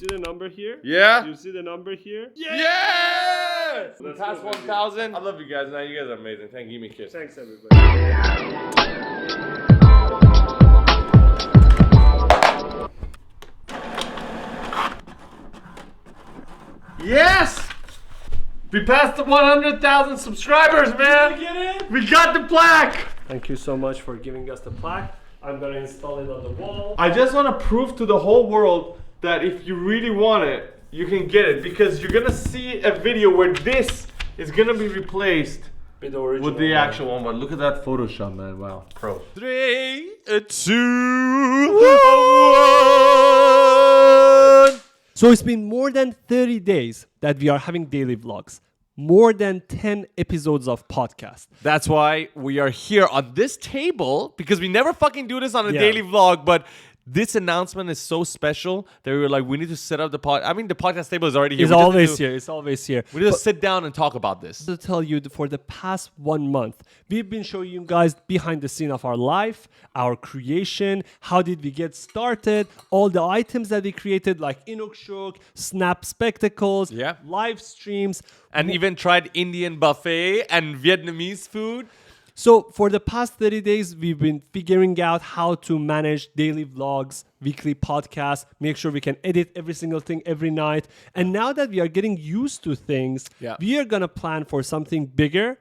see the number here? Yeah. You see the number here? Yes! Let's Past go, baby. 1,000. I love you guys, man. You guys are amazing. Thank you. Give me a kiss. Thanks, everybody. Yes! We passed the 100,000 subscribers, man. Get it? We got the plaque. Thank you so much for giving us the plaque. I'm gonna install it on the wall. I just want to prove to the whole world that if you really want it, you can get it, because you're gonna see a video where this is gonna be replaced With the original. with the actual one. But look at that Photoshop, man. Wow, pro. 3, 2, 1. So it's been more than 30 days that we are having daily vlogs. More than 10 episodes of podcast. That's why we are here on this table, because we never fucking do this on a Yeah. daily vlog, but this announcement is so special that we were like, we need to set up the the podcast table is already here. It's We just always need to- here. It's always here. We just sit down and talk about this. To tell you for the past 1 month, we've been showing you guys behind the scene of our life, our creation, how did we get started, all the items that we created like Inukshuk, Snap Spectacles, Yeah. live streams. And even tried Indian buffet and Vietnamese food. So for the past 30 days, we've been figuring out how to manage daily vlogs, weekly podcasts, make sure we can edit every single thing every night. And now that we are getting used to things, Yeah. we are going to plan for something bigger,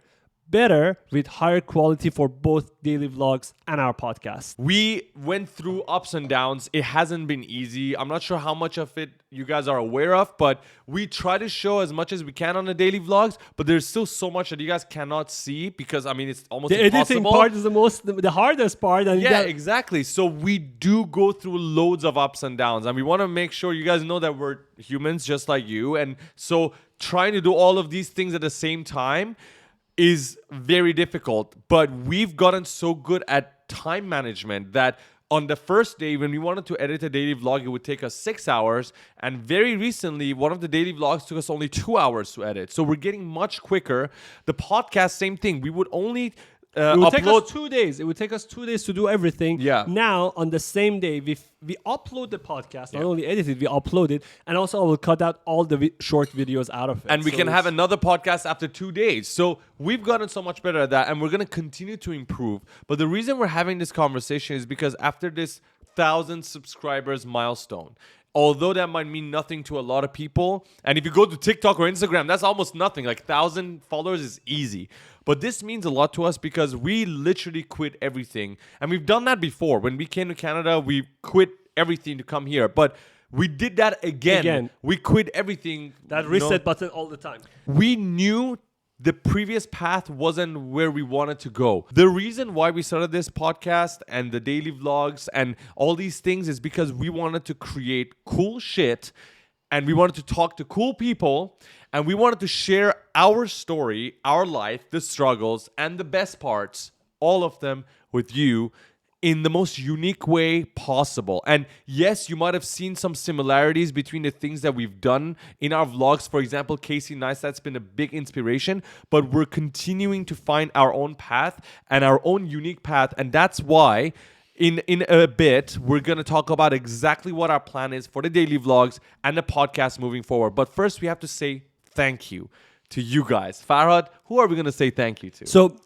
better, with higher quality for both daily vlogs and our podcast. We went through ups and downs. It hasn't been easy. I'm not sure how much of it you guys are aware of, but we try to show as much as we can on the daily vlogs, but there's still so much that you guys cannot see because, I mean, it's almost The impossible. editing part is the hardest part. And Yeah, exactly. So we do go through loads of ups and downs, and we want to make sure you guys know that we're humans just like you. And so trying to do all of these things at the same time is very difficult, but we've gotten so good at time management that on the first day when we wanted to edit a daily vlog, it would take us 6 hours, and very recently one of the daily vlogs took us only 2 hours to edit. So we're getting much quicker. The podcast, same thing. We would only it would take upload us 2 days. It would take us 2 days to do everything. Yeah. Now, on the same day, we upload the podcast, not only edit it, we upload it. And also, I will cut out all the short videos out of it. and we So can have it's- another podcast after 2 days. So we've gotten so much better at that, and we're going to continue to improve. But the reason we're having this conversation is because after this 1,000 subscribers milestone, although that might mean nothing to a lot of people, and if you go to TikTok or Instagram, that's almost nothing. Like 1,000 followers is easy. But this means a lot to us because we literally quit everything. And we've done that before. When we came to Canada, we quit everything to come here. But we did that again. We quit everything. that you reset know. button all the time. We knew the previous path wasn't where we wanted to go. The reason why we started this podcast and the daily vlogs and all these things is because we wanted to create cool shit, and we wanted to talk to cool people, and we wanted to share our story, our life, the struggles, and the best parts, all of them with you in the most unique way possible. And yes, you might have seen some similarities between the things that we've done in our vlogs. For example, Casey Neistat's been a big inspiration, but we're continuing to find our own path and our own unique path. And that's why in a bit, we're going to talk about exactly what our plan is for the daily vlogs and the podcast moving forward. But first, we have to say thank you to you guys. Farhad, who are we going to say thank you to? So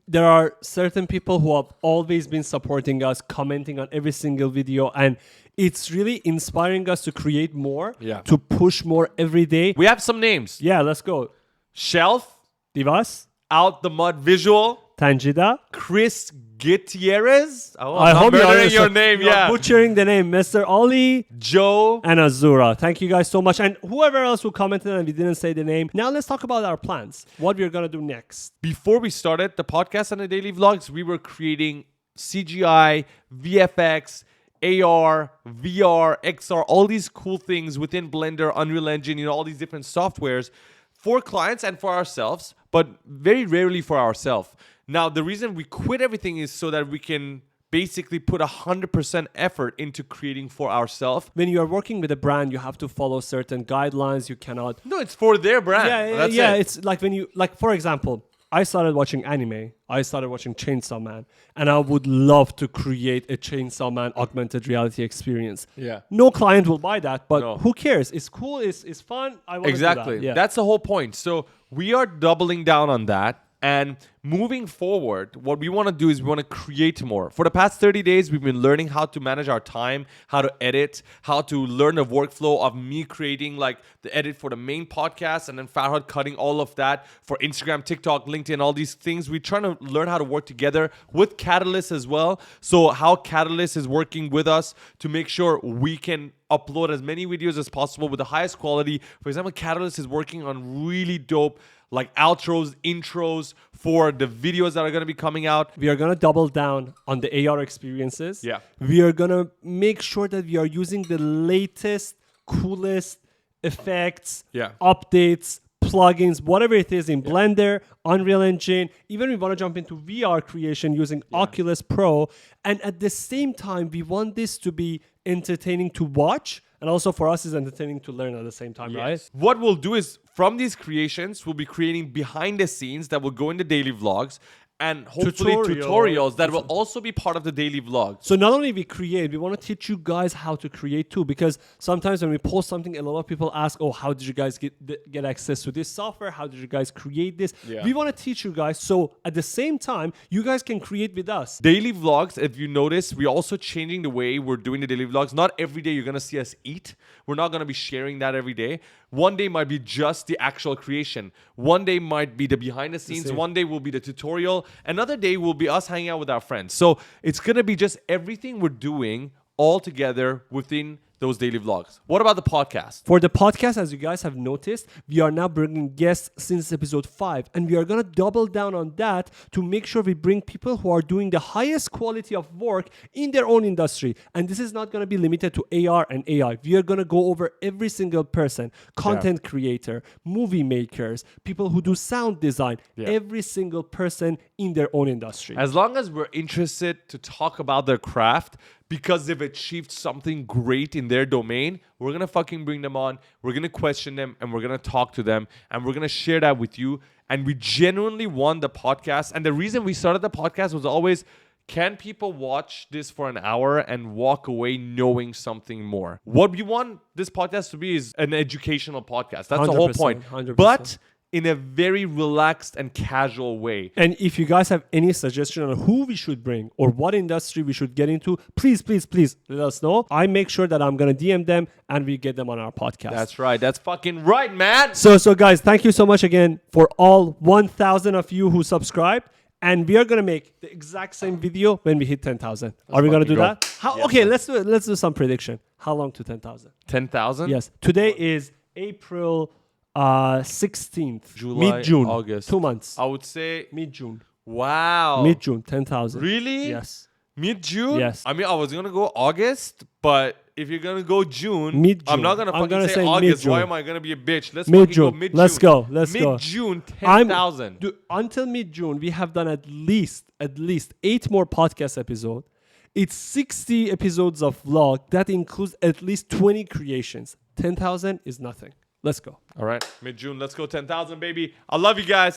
there are certain people who have always been supporting us, commenting on every single video, and it's really inspiring us to create more, Yeah. to push more every day. We have some names. Yeah, let's go. Shelf, Divas, Out the Mud Visual, Tanjida. Chris Gutierrez. Oh, I I'm hope not you are murdering your name. you are Yeah. butchering the name, Mr. Ali Joe. and Azura. Thank you guys so much. And whoever else who commented and we didn't say the name. Now let's talk about our plans. What we're gonna do next. Before we started the podcast and the daily vlogs, we were creating CGI, VFX, AR, VR, XR, all these cool things within Blender, Unreal Engine, all these different softwares for clients and for ourselves, but very rarely for ourselves. Now, the reason we quit everything is so that we can basically put 100% effort into creating for ourselves. When you are working with a brand, you have to follow certain guidelines. You cannot. No, it's for their brand. Yeah, That's yeah. it. It's like when you, like for example, I started watching anime. I started watching Chainsaw Man, and I would love to create a Chainsaw Man augmented reality experience. Yeah. No client will buy that, but No. who cares? It's cool. It's fun. I want Exactly. To do that. Yeah. That's the whole point. So we are doubling down on that. And moving forward, what we want to do is we want to create more. For the past 30 days, we've been learning how to manage our time, how to edit, how to learn the workflow of me creating like the edit for the main podcast and then Farhad cutting all of that for Instagram, TikTok, LinkedIn, all these things. We're trying to learn how to work together with Catalyst as well. So how Catalyst is working with us to make sure we can upload as many videos as possible with the highest quality. For example, Catalyst is working on really dope like outros, intros for the videos that are going to be coming out. We are going to double down on the AR experiences. Yeah. We are going to make sure that we are using the latest, coolest effects, Yeah. updates, plugins, whatever it is in Blender, Unreal Engine. Even we want to jump into VR creation using Oculus Pro. And at the same time, we want this to be entertaining to watch. And also for us, it's entertaining to learn at the same time, right? What we'll do is from these creations, we'll be creating behind the scenes that will go in the daily vlogs and hopefully tutorials that will also be part of the daily vlog. So not only we create, we want to teach you guys how to create too, because sometimes when we post something, a lot of people ask, oh, how did you guys get access to this software? How did you guys create this? Yeah. We want to teach you guys. So at the same time, you guys can create with us. Daily vlogs, if you notice, we're also changing the way we're doing the daily vlogs. Not every day you're going to see us eat. We're not going to be sharing that every day. One day might be just the actual creation. One day might be the behind the scenes. One day will be the tutorial. Another day will be us hanging out with our friends. So it's going to be just everything we're doing all together within those daily vlogs. What about the podcast? For the podcast, as you guys have noticed, we are now bringing guests since episode 5. And we are going to double down on that to make sure we bring people who are doing the highest quality of work in their own industry. And this is not going to be limited to AR and AI. We are going to go over every single person, content creator, movie makers, people who do sound design, every single person in their own industry. As long as we're interested to talk about their craft because they've achieved something great in their domain, we're going to fucking bring them on. We're going to question them and we're going to talk to them and we're going to share that with you. And we genuinely want the podcast. And the reason we started the podcast was always, can people watch this for an hour and walk away knowing something more? What we want this podcast to be is an educational podcast. That's the whole 100%, point. 100%. But in a very relaxed and casual way. And if you guys have any suggestion on who we should bring or what industry we should get into, please let us know. I make sure that I'm going to DM them and we get them on our podcast. That's right. That's fucking right, man. So guys, thank you so much again for all 1,000 of you who subscribed. And we are going to make the exact same video when we hit 10,000. Are we going to do fucking that? How? Okay, let's do some prediction. How long to 10,000? 10,000? Yes. Today is April 16th. July, Mid-June. August. 2 months. I would say, Mid-June. wow. Mid-June, 10,000. Really? Yes. Mid-June? Yes. I mean, I was going to go August, but if you're going to go June, Mid-June. I'm not going to I'm fucking gonna say say August. mid-June. Why am I going to be a bitch? Let's Mid-June. fucking go mid-June. Let's go. Let's go. Mid-June, 10,000. Until mid-June, we have done at least 8 more podcast episodes. It's 60 episodes of vlog. That includes at least 20 creations. 10,000 is nothing. Let's go. All right. Mid-June. Let's go 10,000, baby. I love you guys.